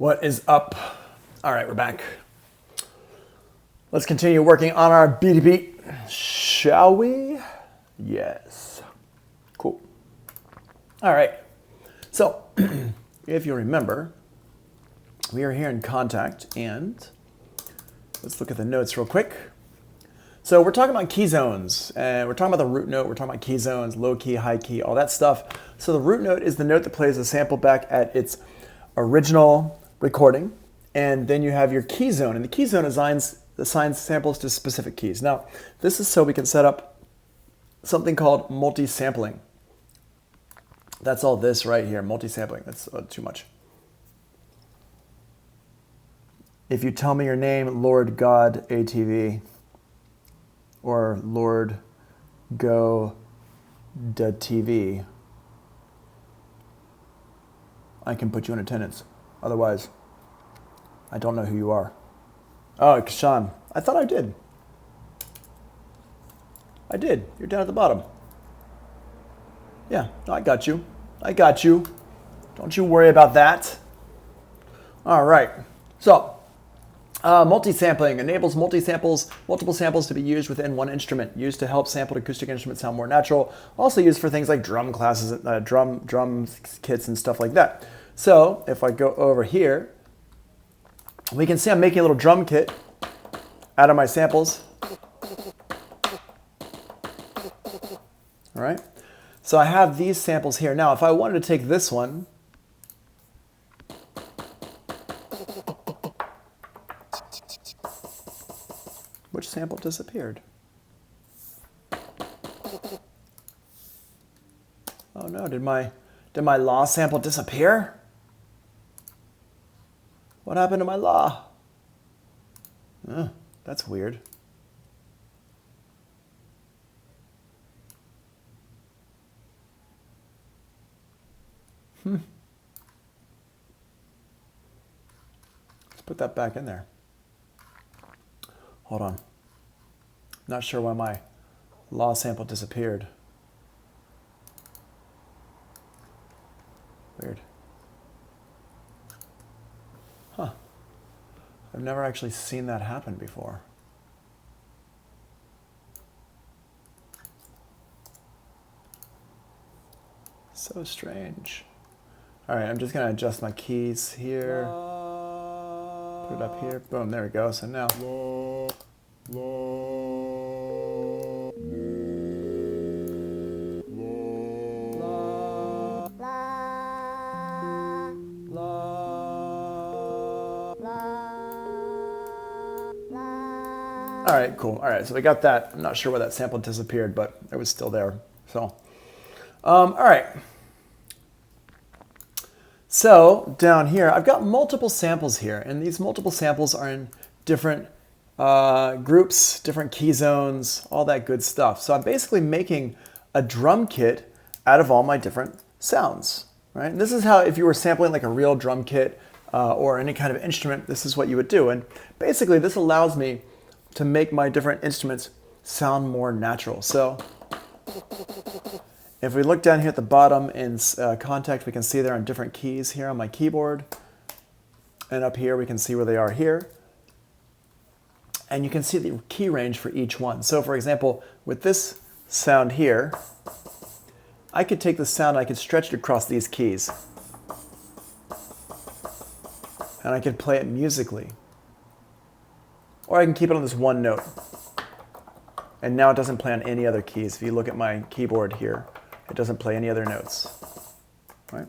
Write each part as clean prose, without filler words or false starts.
What is up? All right, we're back. Let's continue working on our beaty beat, shall we? Yes. Cool. All right. So, if you remember, we are here in Kontakt, and let's look at the notes real quick. So we're talking about key zones, and we're talking about the root note, we're talking about key zones, low key, high key, all that stuff. So the root note is the note that plays the sample back at its original recording, and then you have your key zone, and the key zone assigns samples to specific keys. Now, this is so we can set up something called multi-sampling. That's all this right here, multi-sampling. That's too much. If you tell me your name, Lord God ATV, or Lord Go da TV, I can put you in attendance. Otherwise, I don't know who you are. Oh, Kashan. I thought I did. I did. You're down at the bottom. Yeah, no, I got you. I got you. Don't you worry about that. All right. So, multi-sampling enables multiple samples to be used within one instrument, used to help sampled acoustic instruments sound more natural. Also used for things like drum classes, drum kits and stuff like that. So if I go over here, we can see I'm making a little drum kit out of my samples. All right. So I have these samples here. Now, if I wanted to take this one, which sample disappeared? Oh no, did my law sample disappear? What happened to my law? That's weird. Let's put that back in there. Hold on. Not sure why my law sample disappeared. Weird. Huh. I've never actually seen that happen before. So strange. All right, I'm just gonna adjust my keys here. Put it up here. Boom, there we go. So now. All right, cool. All right, so we got that. I'm not sure why that sample disappeared, but it was still there. So, all right. So down here, I've got multiple samples here, and these multiple samples are in different groups, different key zones, all that good stuff. So I'm basically making a drum kit out of all my different sounds, right? And this is how, if you were sampling like a real drum kit or any kind of instrument, this is what you would do. And basically, this allows me to make my different instruments sound more natural. So if we look down here at the bottom in Kontakt, we can see they're on different keys here on my keyboard. And up here, we can see where they are here. And you can see the key range for each one. So for example, with this sound here, I could take the sound, I could stretch it across these keys. And I could play it musically. Or I can keep it on this one note. And now it doesn't play on any other keys. If you look at my keyboard here, it doesn't play any other notes. Right?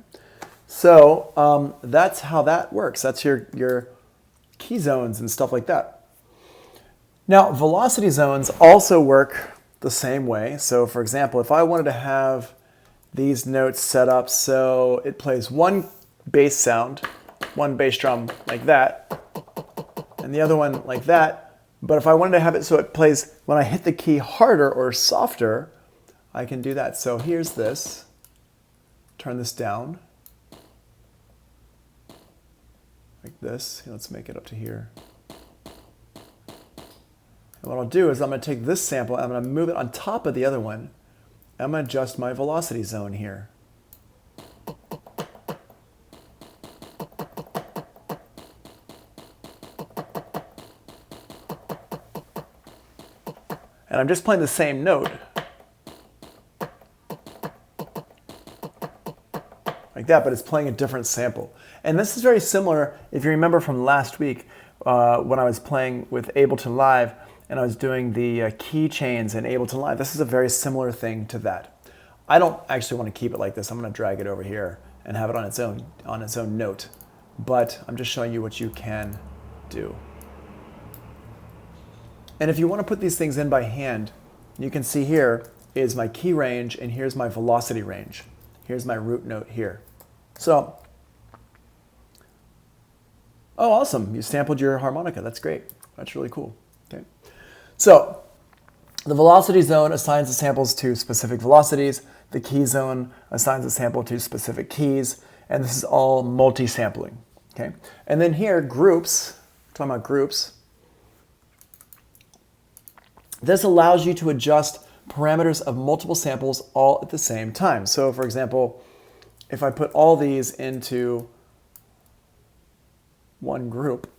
So that's how that works. That's your key zones and stuff like that. Now, velocity zones also work the same way. So for example, if I wanted to have these notes set up so it plays one bass sound, one bass drum like that, and the other one like that. But if I wanted to have it so it plays when I hit the key harder or softer, I can do that. So here's this. Turn this down. Like this. Let's make it up to here. And what I'll do is I'm going to take this sample, I'm going to move it on top of the other one. I'm going to adjust my velocity zone here. And I'm just playing the same note, like that, but it's playing a different sample. And this is very similar, if you remember from last week, when I was playing with Ableton Live, and I was doing the key chains in Ableton Live. This is a very similar thing to that. I don't actually want to keep it like this. I'm going to drag it over here and have it on its own note. But I'm just showing you what you can do. And if you want to put these things in by hand, you can see here is my key range, and here's my velocity range. Here's my root note here. So, oh, awesome. You sampled your harmonica. That's great. That's really cool. Okay. So, the velocity zone assigns the samples to specific velocities. The key zone assigns a sample to specific keys. And this is all multi-sampling. Okay. And then here, groups, talking about groups. This allows you to adjust parameters of multiple samples all at the same time. So, for example, if I put all these into one group,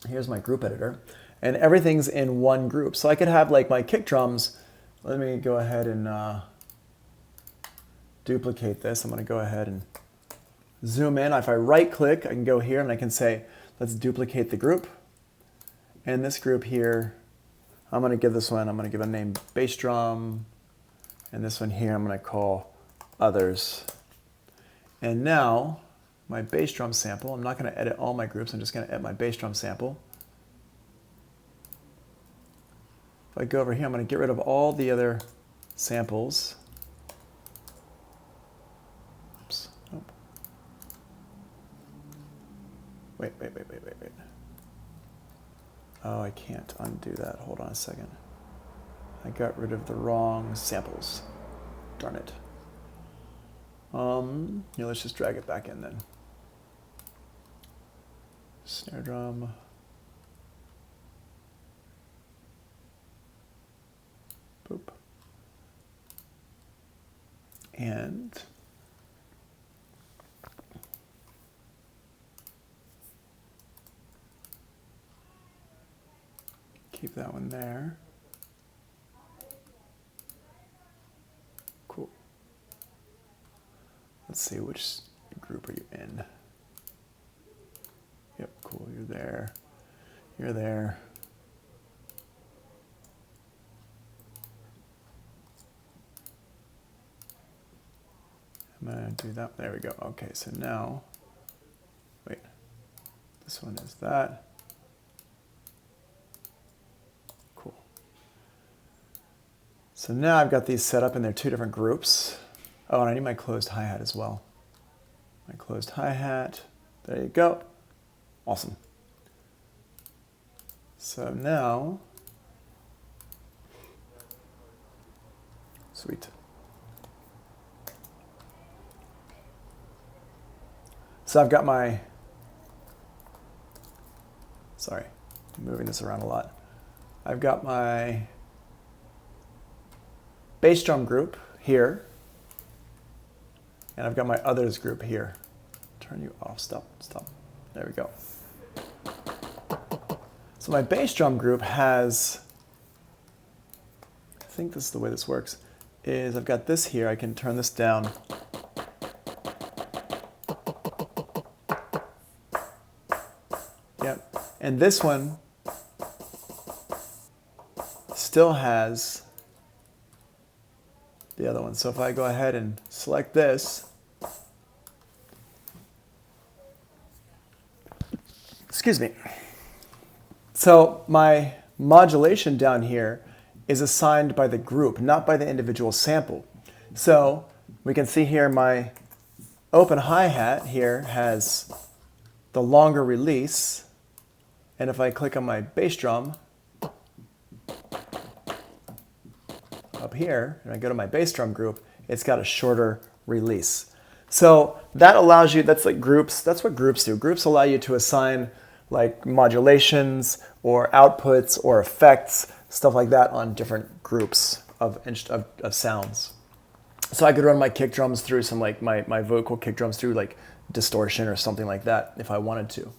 here's my group editor, and everything's in one group. So I could have like my kick drums. Let me go ahead and duplicate this. I'm going to go ahead and zoom in. If I right click, I can go here and I can say, let's duplicate the group. And this group here, I'm going to give this one, I'm going to give a name bass drum. And this one here, I'm going to call others. And now, my bass drum sample, I'm not going to edit all my groups, I'm just going to edit my bass drum sample. If I go over here, I'm going to get rid of all the other samples. Oops. Oh. Wait. Oh, I can't undo that. Hold on a second. I got rid of the wrong samples. Darn it. Yeah, let's just drag it back in then. Snare drum. Boop. And keep that one there. Cool. Let's see, which group are you in? Yep, cool, you're there. You're there. I'm gonna do that, there we go. Okay, so now, wait, this one is that. Cool. So now I've got these set up and they're two different groups. Oh, and I need my closed hi-hat as well. My closed hi-hat, there you go. Awesome. So now, sweet. So I've got my, sorry, I'm moving this around a lot. I've got my bass drum group here, and I've got my others group here. Turn you off, stop. There we go. So my bass drum group has, I think this is the way this works, is I've got this here, I can turn this down. Yep, and this one still has the other one. So if I go ahead and select this, excuse me. So my modulation down here is assigned by the group, not by the individual sample. So we can see here my open hi-hat here has the longer release. And if I click on my bass drum up here, and I go to my bass drum group, it's got a shorter release. So that allows you, that's like groups, that's what groups do. Groups allow you to assign like modulations or outputs or effects, stuff like that on different groups of sounds. So I could run my kick drums through some like my vocal kick drums through like distortion or something like that if I wanted to.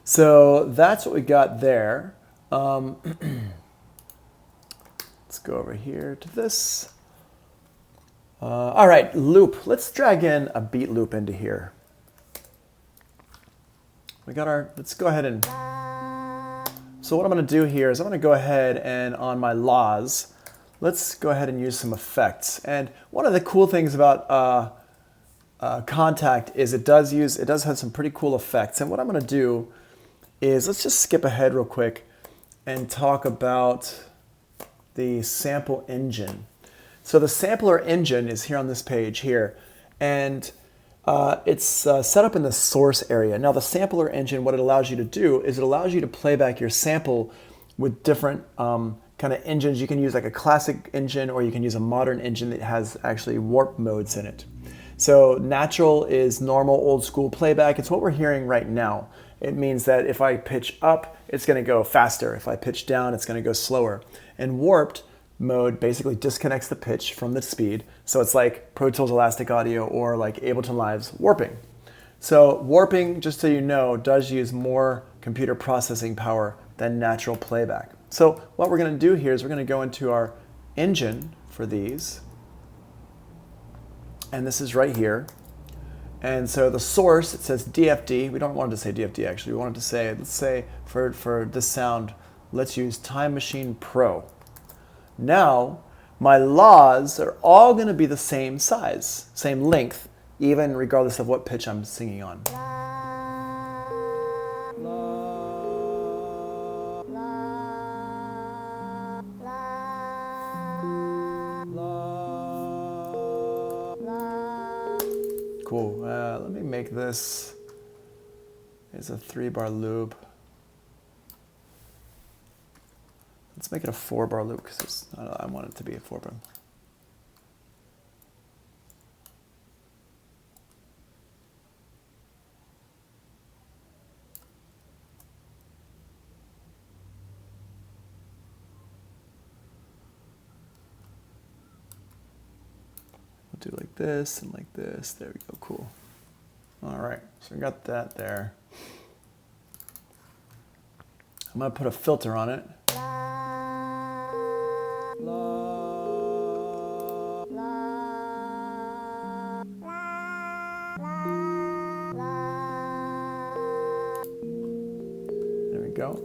So that's what we got there. Let's go over here to this. All right, loop. Let's drag in a beat loop into here. We got our, let's go ahead and, so what I'm going to do here is I'm going to go ahead and on my laws, let's go ahead and use some effects. And one of the cool things about Kontakt is it does have some pretty cool effects. And what I'm going to do is, let's just skip ahead real quick and talk about the sample engine. So the sampler engine is here on this page here, and it's set up in the source area. Now the sampler engine, what it allows you to do is it allows you to play back your sample with different kind of engines. You can use like a classic engine, or you can use a modern engine that has actually warp modes in it. So natural is normal, old school playback. It's what we're hearing right now. It means that if I pitch up, it's going to go faster. If I pitch down, it's going to go slower. And warped mode basically disconnects the pitch from the speed. So it's like Pro Tools Elastic Audio or like Ableton Live's warping. So warping, just so you know, does use more computer processing power than natural playback. So what we're going to do here is we're going to go into our engine for these. And this is right here. And so the source, it says DFD. We don't want it to say DFD actually. We want it to say, let's say for this sound, let's use Time Machine Pro. Now, my laws are all going to be the same size, same length, even regardless of what pitch I'm singing on. Cool. Let me make this as a 3-bar loop. Let's make it a 4-bar loop because I want it to be a 4-bar. We'll do like this and like this. There we go. Cool. All right. So we got that there. I'm going to put a filter on it. There we go.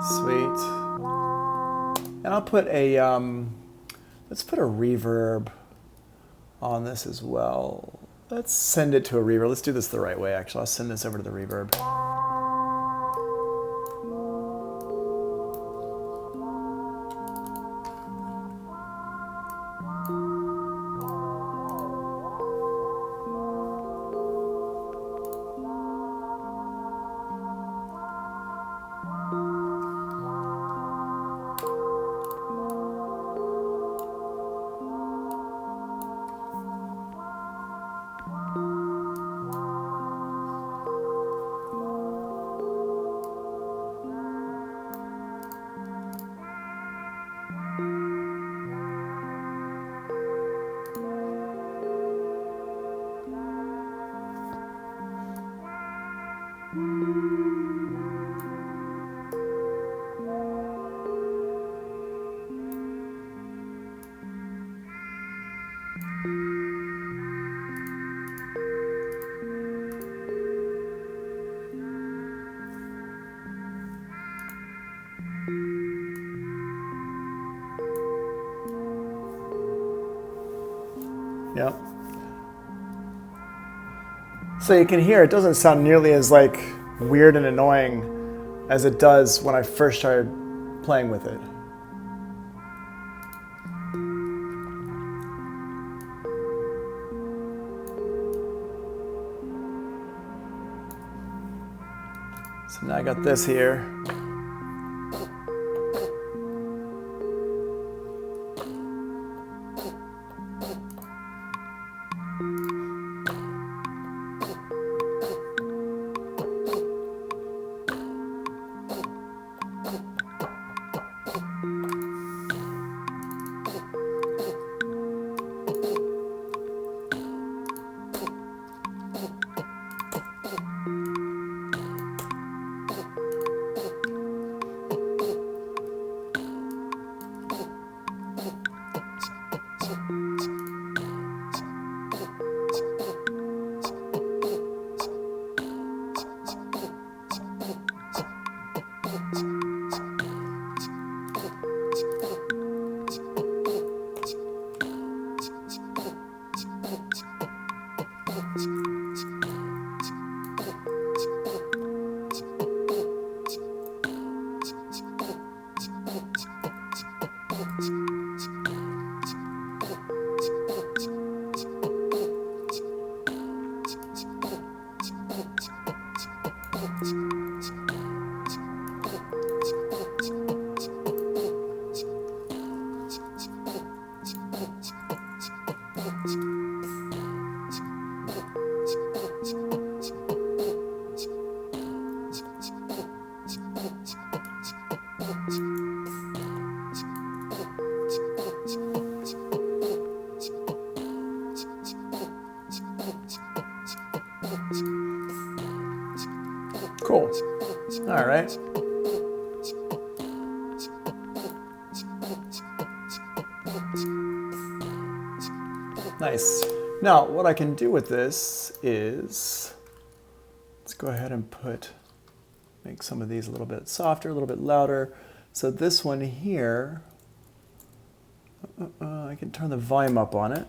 Sweet. And I'll put a, let's put a reverb on this as well. Let's send it to a reverb. Let's do this the right way, actually. I'll send this over to the reverb. Yep. So you can hear it doesn't sound nearly as like weird and annoying as it does when I first started playing with it. So now I got this here. Cool. All right. Nice. Now, what I can do with this is, let's go ahead and make some of these a little bit softer, a little bit louder. So this one here, I can turn the volume up on it.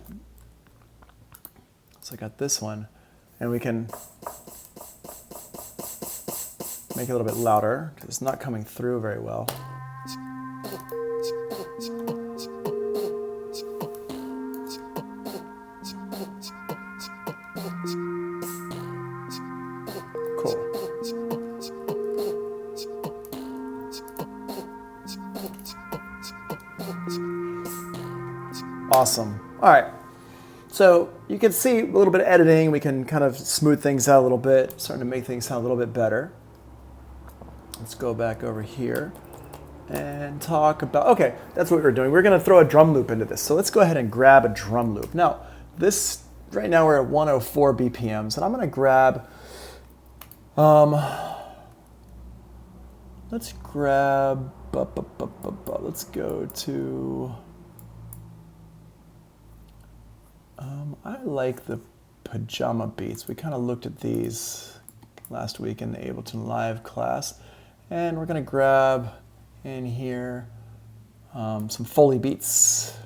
So I got this one, and we can make it a little bit louder because it's not coming through very well. Cool. Awesome. All right. So you can see a little bit of editing. We can kind of smooth things out a little bit, starting to make things sound a little bit better. Let's go back over here and talk about, okay, that's what we're doing. We're going to throw a drum loop into this. So let's go ahead and grab a drum loop. Now, right now we're at 104 BPMs, and I'm going to grab, let's go to, I like the pajama beats. We kind of looked at these last week in the Ableton Live class. And we're going to grab in here some Foley beats.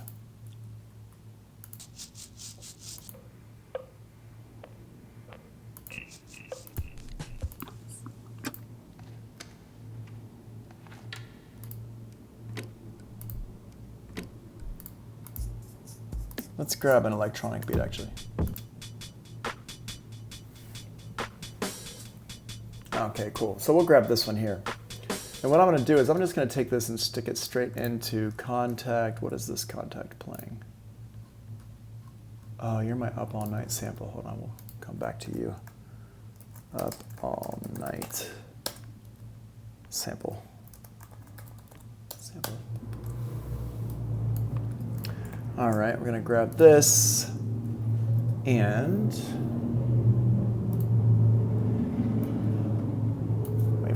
Let's grab an electronic beat, actually. Okay, cool. So we'll grab this one here. And what I'm going to do is I'm just going to take this and stick it straight into Kontakt. What is this Kontakt playing? Oh, you're my Up All Night sample. Hold on, we'll come back to you. Up All Night sample. All right, we're going to grab this and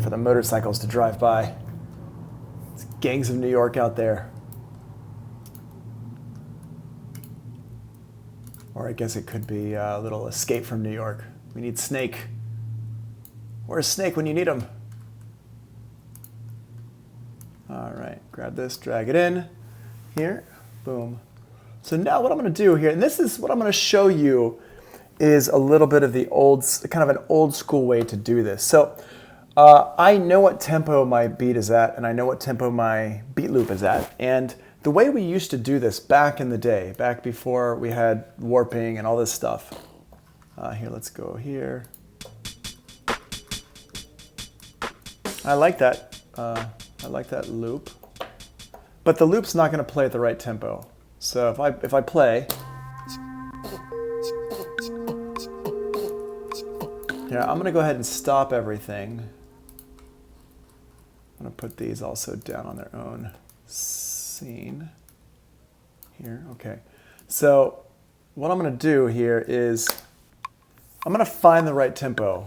for the motorcycles to drive by. It's gangs of New York out there. Or I guess it could be a little Escape from New York. We need Snake. Where's Snake when you need him? All right, grab this, drag it in here, boom. So now what I'm going to do here, and this is what I'm going to show you, is a little bit of the kind of an old school way to do this. So I know what tempo my beat is at, and I know what tempo my beat loop is at. And the way we used to do this back in the day, back before we had warping and all this stuff. Here, let's go here. I like that loop. But the loop's not going to play at the right tempo. So if I play, here, I'm going to go ahead and stop everything. I'm going to put these also down on their own scene here. Okay. So what I'm going to do here is I'm going to find the right tempo.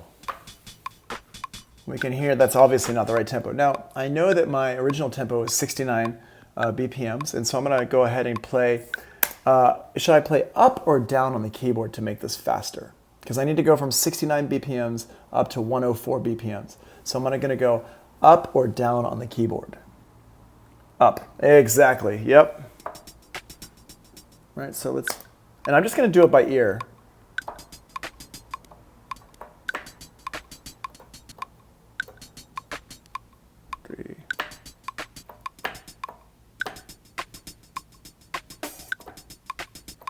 we can hear that's obviously not the right tempo. Now, I know that my original tempo is 69 BPMs, and so I'm going to go ahead and play. Should I play up or down on the keyboard to make this faster? Because I need to go from 69 BPMs up to 104 BPMs. So I'm going to go up or down on the keyboard. Up. Exactly. Yep. Right, so let's, and I'm just going to do it by ear. Three.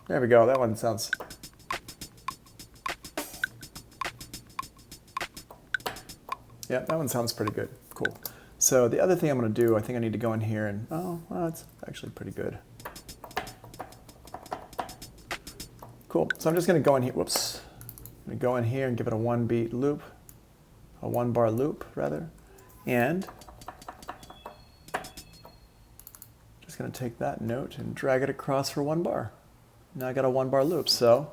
There we go. That one sounds. Yeah, that one sounds pretty good. Cool. So the other thing I'm going to do, I think I need to go in here and, oh, well, it's actually pretty good. Cool. So I'm just going to go in here. Whoops. I'm going to go in here and give it a 1-beat loop, a 1-bar loop, rather. And just going to take that note and drag it across for 1 bar. Now I got a 1-bar loop, so.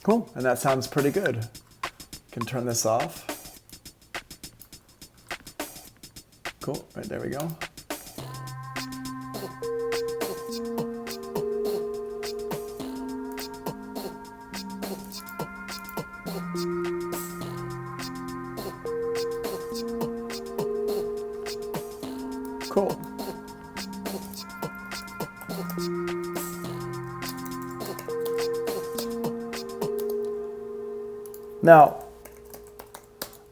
Cool, and that sounds pretty good. Can turn this off. Cool, right there we go. Cool. Now,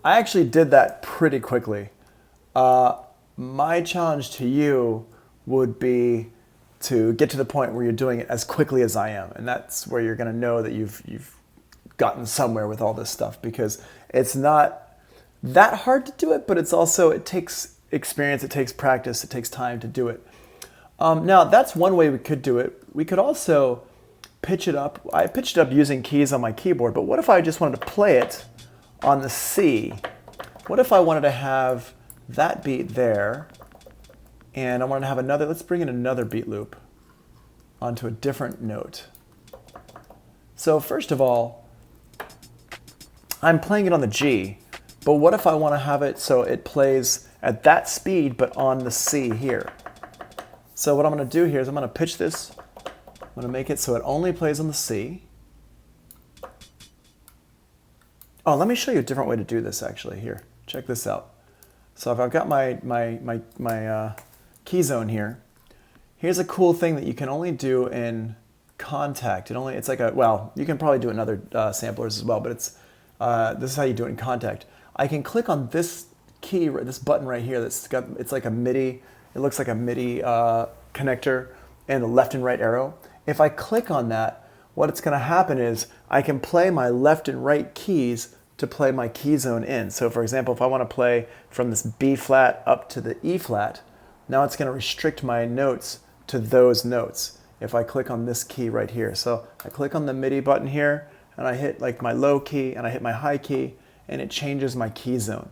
I actually did that pretty quickly. My challenge to you would be to get to the point where you're doing it as quickly as I am. And that's where you're going to know that you've gotten somewhere with all this stuff, because it's not that hard to do it, but it's also, it takes experience, it takes practice, it takes time to do it. Now, that's one way we could do it. We could also pitch it up. I pitched it up using keys on my keyboard, but what if I just wanted to play it on the C? What if I wanted to have that beat there, and I wanted to have another, let's bring in another beat loop onto a different note. So first of all, I'm playing it on the G, but what if I want to have it so it plays at that speed but on the C here? So what I'm going to do here is I'm going to pitch this. I'm going to make it so it only plays on the C. Oh, let me show you a different way to do this actually. Here, check this out. So if I've got my key zone here, here's a cool thing that you can only do in Kontakt. It's like a, well, you can probably do it in other samplers as well, but it's this is how you do it in Kontakt. I can click on this key, this button right here that's got, it's like a MIDI, it looks like a MIDI connector and a left and right arrow. If I click on that, what's going to happen is I can play my left and right keys to play my key zone in. So for example, if I want to play from this B flat up to the E flat, now it's going to restrict my notes to those notes if I click on this key right here. So I click on the MIDI button here and I hit like my low key and I hit my high key and it changes my key zone.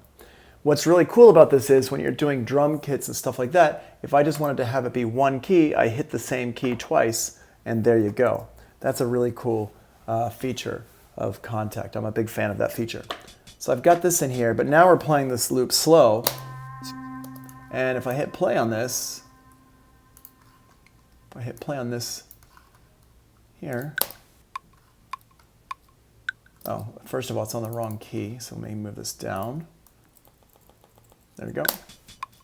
What's really cool about this is when you're doing drum kits and stuff like that, if I just wanted to have it be one key, I hit the same key twice and there you go. That's a really cool feature of Kontakt. I'm a big fan of that feature. So I've got this in here, but now we're playing this loop slow. And if I hit play on this, here, oh, first of all, it's on the wrong key, so let me move this down. There we go.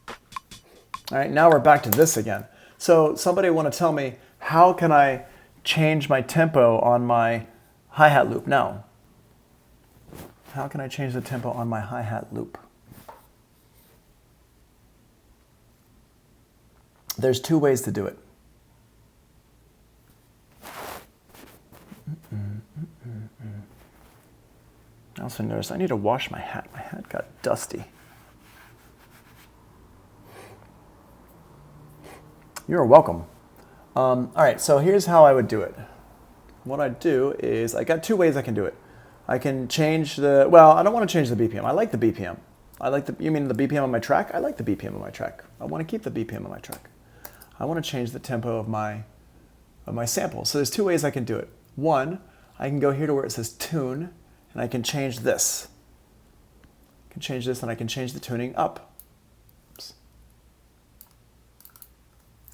All right, now we're back to this again. So somebody want to tell me, how can I change my tempo on my hi-hat loop now? How can I change the tempo on my hi-hat loop? There's two ways to do it. I also noticed I need to wash my hat. My hat got dusty. You're welcome. All right, so here's how I would do it. What I'd do is, I got two ways I can do it. I can change the, well, I don't want to change the BPM. I like the BPM. I like the, you mean the BPM on my track? I like the BPM on my track. I want to keep the BPM on my track. I want to change the tempo of my sample. So there's two ways I can do it. One, I can go here to where it says tune, and I can change this. I can change this, and I can change the tuning up. Oops.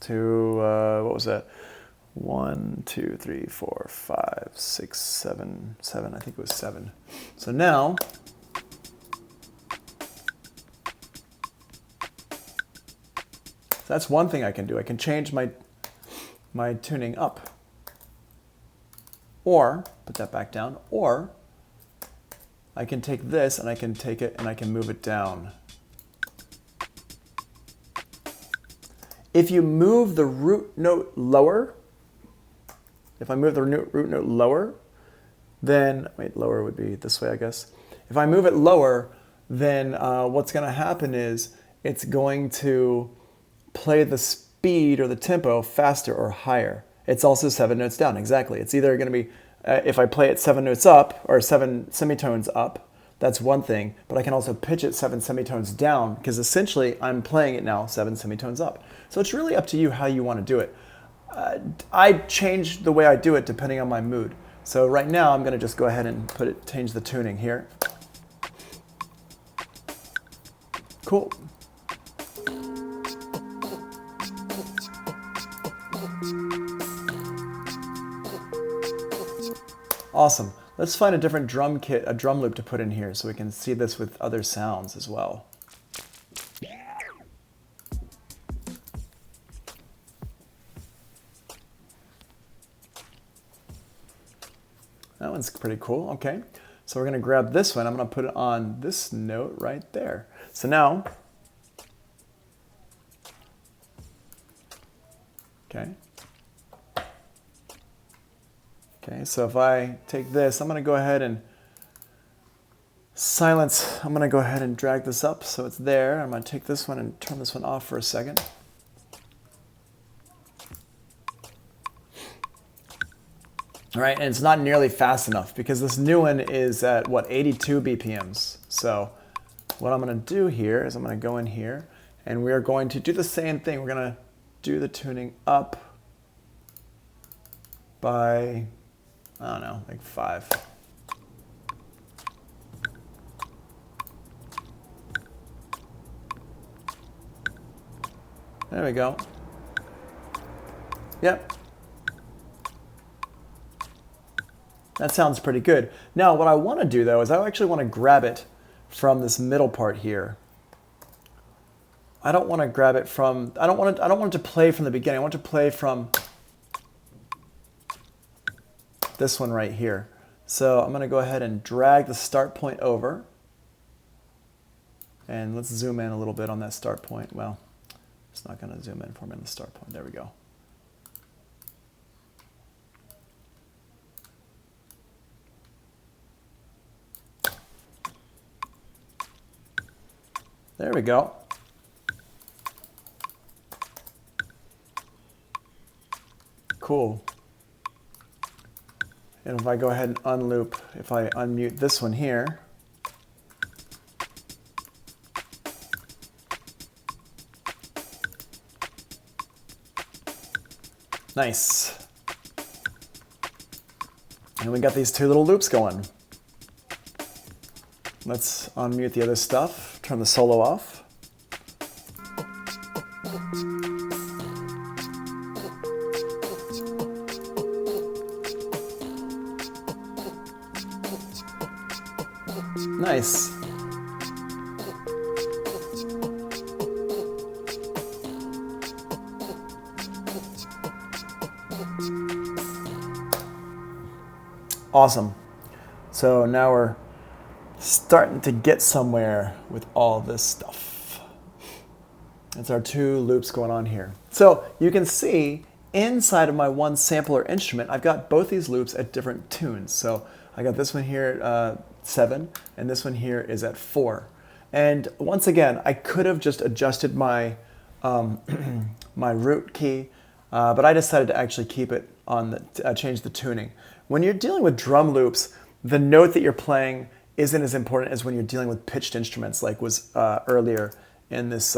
To, what was that? 1, 2, 3, 4, 5, 6, 7, 7. I think it was 7. So now, that's one thing I can do. I can change my tuning up. Or, put that back down, or I can take this and I can take it and I can move it down. If you move the root note lower, if I move the root note lower, then, wait, lower would be this way, I guess. If I move it lower, then what's going to happen is it's going to play the speed or the tempo faster or higher. It's also 7 notes down, exactly. It's either going to be, if I play it 7 notes up or 7 semitones up, that's one thing, but I can also pitch it 7 semitones down because essentially I'm playing it now 7 semitones up. So it's really up to you how you want to do it. I change the way I do it depending on my mood. So right now I'm going to just go ahead and change the tuning here. Cool. Awesome. Let's find a different drum kit, a drum loop to put in here so we can see this with other sounds as well. That one's pretty cool. Okay. So we're going to grab this one. I'm going to put it on this note right there. So now, okay. Okay, so if I take this, I'm going to go ahead and silence. I'm going to go ahead and drag this up so it's there. I'm going to take this one and turn this one off for a second. All right, and it's not nearly fast enough because this new one is at, what, 82 BPMs. So what I'm going to do here is I'm going to go in here and we are going to do the same thing. We're going to do the tuning up by, I don't know, like 5. There we go. Yep. That sounds pretty good. Now, what I want to do, though, is I actually want to grab it from this middle part here. I don't want to grab it from, I don't want it to play from the beginning. I want it to play from this one right here. So I'm going to go ahead and drag the start point over. And let's zoom in a little bit on that start point. Well, it's not going to zoom in for me on the start point. There we go. There we go. Cool. And if I go ahead and unloop, if I unmute this one here, nice. And we got these two little loops going. Let's unmute the other stuff, turn the solo off. Nice. Awesome. So now we're starting to get somewhere with all this stuff. That's our two loops going on here. So you can see inside of my one sampler instrument, I've got both these loops at different tunes. So I got this one here at 7, and this one here is at 4. And once again, I could have just adjusted my my root key, but I decided to actually keep it on the change the tuning. When you're dealing with drum loops, the note that you're playing isn't as important as when you're dealing with pitched instruments like was earlier in this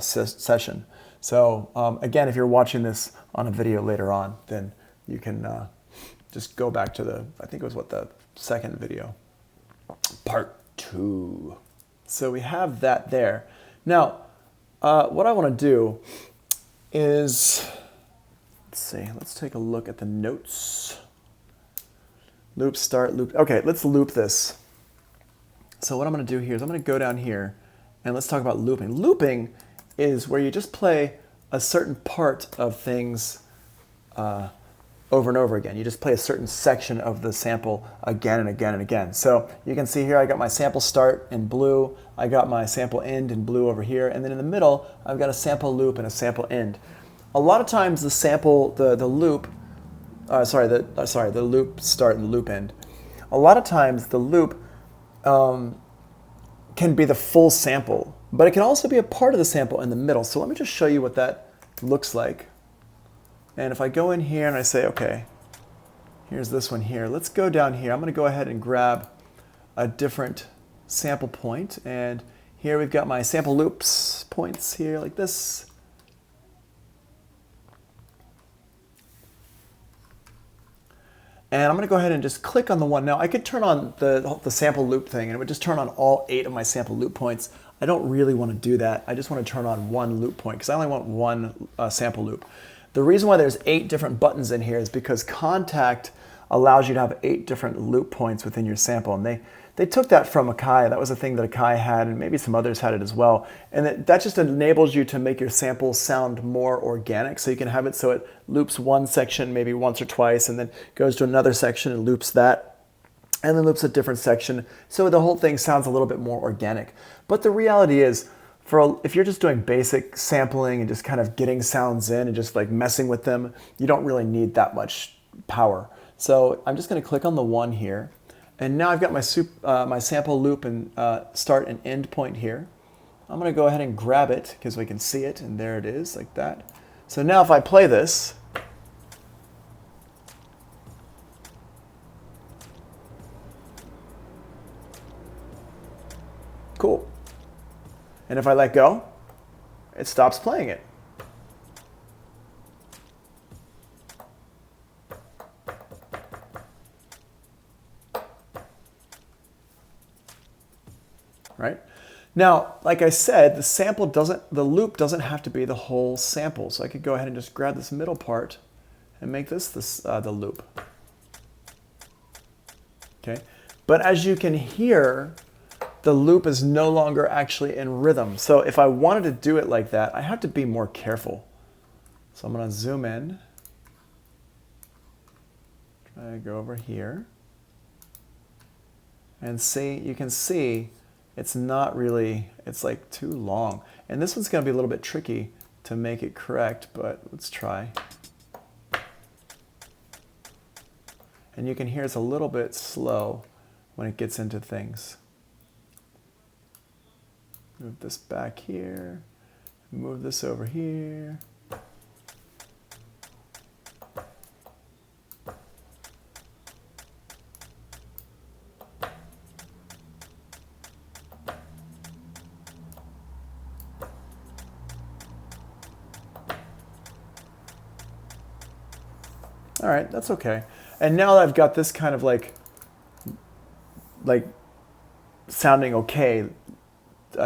session. So again, if you're watching this on a video later on, then you can just go back to I think it was the second video, part 2. So we have that there. Now, what I want to do is, let's take a look at the notes. Loop, start, loop. Okay, let's loop this. So what I'm going to do here is I'm going to go down here and let's talk about looping. Looping is where you just play a certain part of things over and over again. You just play a certain section of the sample again and again and again. So you can see here I got my sample start in blue, I got my sample end in blue over here, and then in the middle I've got a sample loop and a sample end. A lot of times the sample, the loop start and the loop end. A lot of times the loop can be the full sample, but it can also be a part of the sample in the middle. So let me just show you what that looks like. And if I go in here and I say, okay, here's this one here. Let's go down here. I'm going to go ahead and grab a different sample point. And here we've got my sample loops points here like this. And I'm going to go ahead and just click on the one. Now I could turn on the sample loop thing and it would just turn on all 8 of my sample loop points. I don't really want to do that. I just want to turn on one loop point because I only want one sample loop. The reason why there's 8 different buttons in here is because Kontakt allows you to have 8 different loop points within your sample. And they took that from Akai. That was a thing that Akai had, and maybe some others had it as well. And that just enables you to make your sample sound more organic. So you can have it so it loops one section maybe once or twice, and then goes to another section and loops that, and then loops a different section. So the whole thing sounds a little bit more organic. But the reality is, if you're just doing basic sampling and just kind of getting sounds in and just like messing with them, you don't really need that much power. So I'm just going to click on the one here. And now I've got my sample loop and start and end point here. I'm going to go ahead and grab it because we can see it, and there it is, like that. So now if I play this, cool. And if I let go, it stops playing it. Right? Now, like I said, the loop doesn't have to be the whole sample. So I could go ahead and just grab this middle part and make this the loop. Okay? But as you can hear, the loop is no longer actually in rhythm. So if I wanted to do it like that, I have to be more careful. So I'm going to zoom in. Try to go over here. And see, you can see it's not really, it's like too long. And this one's going to be a little bit tricky to make it correct, but let's try. And you can hear it's a little bit slow when it gets into things. Move this back here, move this over here. All right, that's okay. And now that I've got this kind of like sounding okay,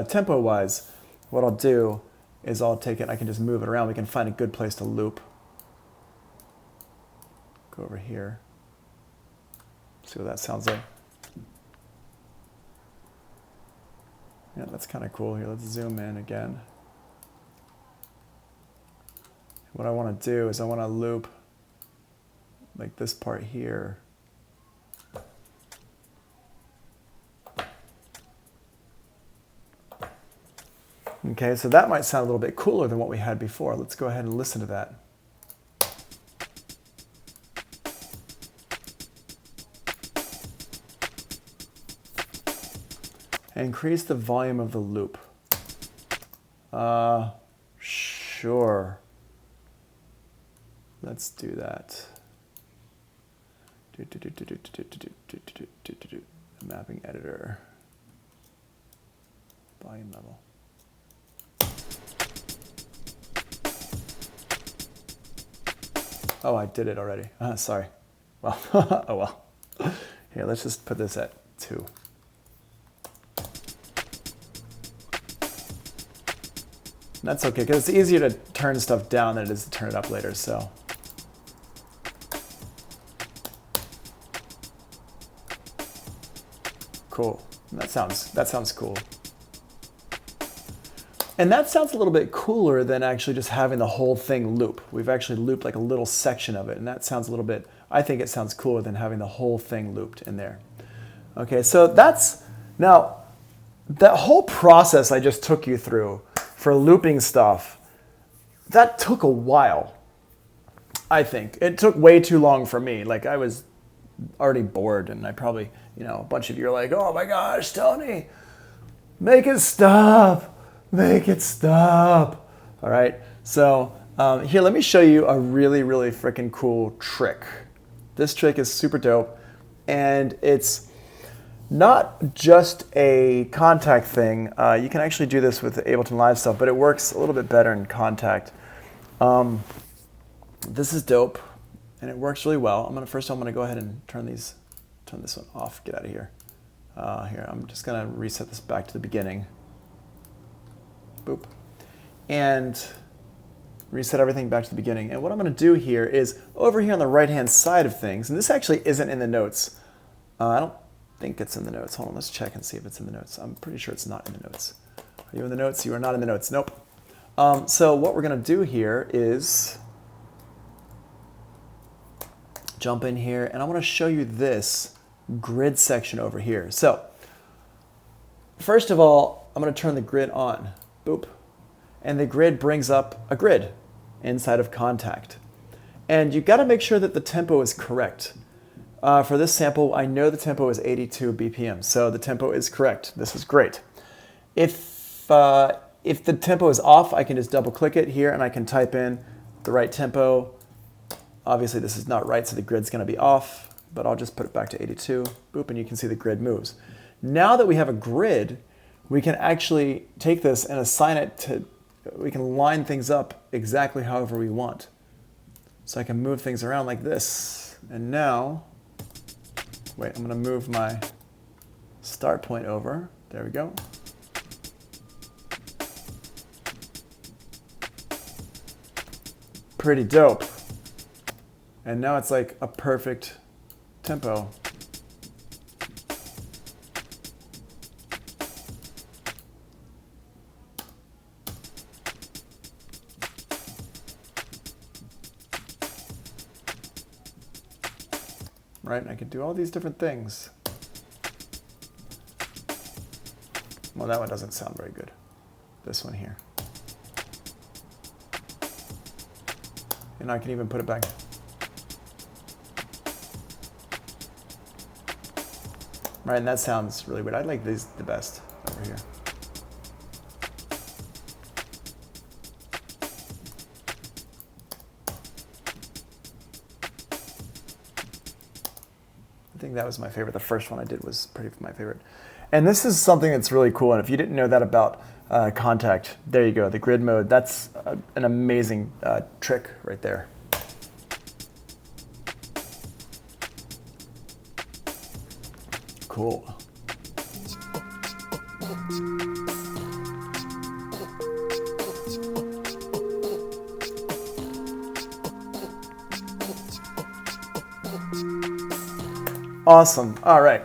tempo-wise, what I'll do is I'll take it, I can just move it around. We can find a good place to loop. Go over here. See what that sounds like. Yeah, that's kind of cool here. Let's zoom in again. What I want to do is I want to loop like this part here. Okay, so that might sound a little bit cooler than what we had before. Let's go ahead and listen to that. Increase the volume of the loop. Sure. Let's do that. Mapping editor. Volume level. Oh, I did it already. Sorry. Well, oh well. Here, let's just put this at 2. That's okay, because it's easier to turn stuff down than it is to turn it up later, so. Cool. That sounds cool. And that sounds a little bit cooler than actually just having the whole thing loop. We've actually looped like a little section of it, and that sounds a little bit, I think it sounds cooler than having the whole thing looped in there. Okay, so that's, now, that whole process I just took you through for looping stuff, that took a while, I think. It took way too long for me. Like, I was already bored, and I probably, you know, a bunch of you are like, oh my gosh, Tony, make it stop. Make it stop. All right, so here, let me show you a really, really freaking cool trick. This trick is super dope, and it's not just a Kontakt thing. You can actually do this with the Ableton Live stuff, but it works a little bit better in Kontakt. This is dope, and it works really well. First I'm gonna go ahead and turn this one off. Get out of here. Here, I'm just gonna reset this back to the beginning. Boop. And reset everything back to the beginning. And what I'm going to do here is over here on the right-hand side of things, and this actually isn't in the notes. I don't think it's in the notes. Hold on, let's check and see if it's in the notes. I'm pretty sure it's not in the notes. Are you in the notes? You are not in the notes. Nope. So what we're going to do here is jump in here, and I want to show you this grid section over here. So first of all, I'm going to turn the grid on. Boop. And the grid brings up a grid inside of Kontakt. And you've got to make sure that the tempo is correct. For this sample, I know the tempo is 82 BPM, so the tempo is correct. This is great. If the tempo is off, I can just double click it here and I can type in the right tempo. Obviously this is not right, so the grid's going to be off, but I'll just put it back to 82. Boop, and you can see the grid moves. Now that we have a grid, we can actually take this and assign it to, we can line things up exactly however we want. So I can move things around like this. And now, wait, I'm going to move my start point over. There we go. Pretty dope. And now it's like a perfect tempo. Right? I can do all these different things. Well, that one doesn't sound very good. This one here. And I can even put it back. Right, and that sounds really weird. I like these the best over here. I think that was my favorite. The first one I did was pretty my favorite. And this is something that's really cool. And if you didn't know that about Kontakt, there you go, the grid mode. That's an amazing trick right there. Cool. Awesome. All right.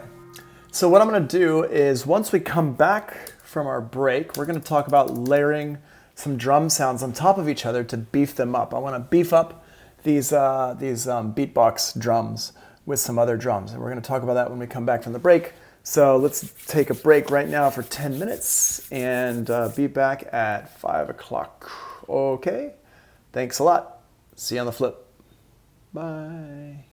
So what I'm going to do is once we come back from our break, we're going to talk about layering some drum sounds on top of each other to beef them up. I want to beef up these beatbox drums with some other drums. And we're going to talk about that when we come back from the break. So let's take a break right now for 10 minutes and be back at 5 o'clock. Okay. Thanks a lot. See you on the flip. Bye.